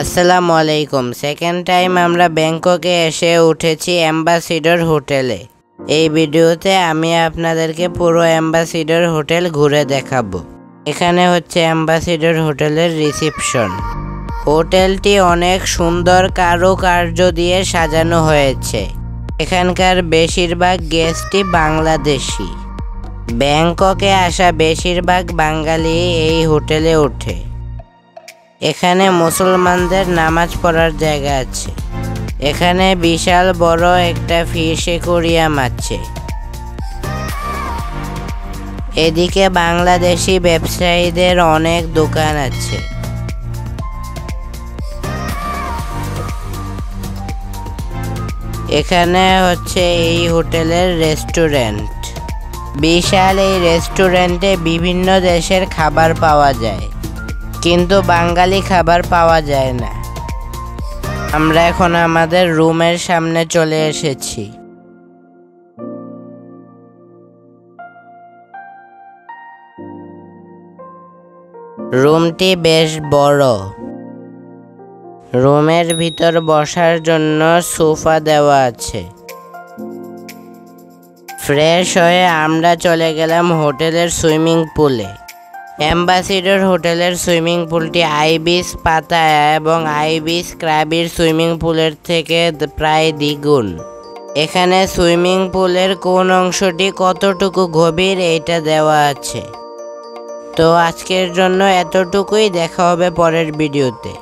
আসসালামু আলাইকুম। Second time আমরা ব্যাংককে এসে উঠেছি অ্যাম্বাসিডর হোটেলে। এই ভিডিওতে আমি আপনাদেরকে পুরো অ্যাম্বাসিডর হোটেল ঘুরে দেখাবো। এখানে হচ্ছে অ্যাম্বাসিডর হোটেলের রিসেপশন। হোটেলটি অনেক সুন্দর কারুকার্য দিয়ে সাজানো হয়েছে। এখানকার বেশিরভাগ গেস্টই বাংলাদেশি। ব্যাংককে আসা বেশিরভাগ বাঙালি এই হোটেলে ওঠে। এখানে মুসলমানদের নামাজ পড়ার জায়গা আছে। এখানে বিশাল বড় একটা ফিশ অ্যাকুয়ারিয়াম আছে। এদিকে বাংলাদেশি ব্যবসায়ীদের অনেক দোকান আছে। এখানে হচ্ছে এই হোটেলের রেস্টুরেন্ট। বিশাল এই রেস্টুরেন্টে বিভিন্ন দেশের খাবার পাওয়া যায়, কিন্তু বাঙালি খাবার পাওয়া যায় না। আমরা এখন আমাদের রুমের সামনে চলে এসেছি। রুমটি বেশ বড়। রুমের ভিতর বসার জন্য সোফা দেওয়া আছে। ফ্রেশ হয়ে আমরা চলে গেলাম হোটেলের সুইমিং পুলে। অ্যাম্বাসিডর হোটেলের সুইমিং পুলটি আইবিস পাতায়া এবং আইবিস ক্রাবির সুইমিং পুলের থেকে প্রায় দ্বিগুণ। এখানে সুইমিং পুলের কোন অংশটি কতটুকু গভীর এইটা দেওয়া আছে। তো আজকের জন্য এতটুকুই, দেখা হবে পরের ভিডিওতে।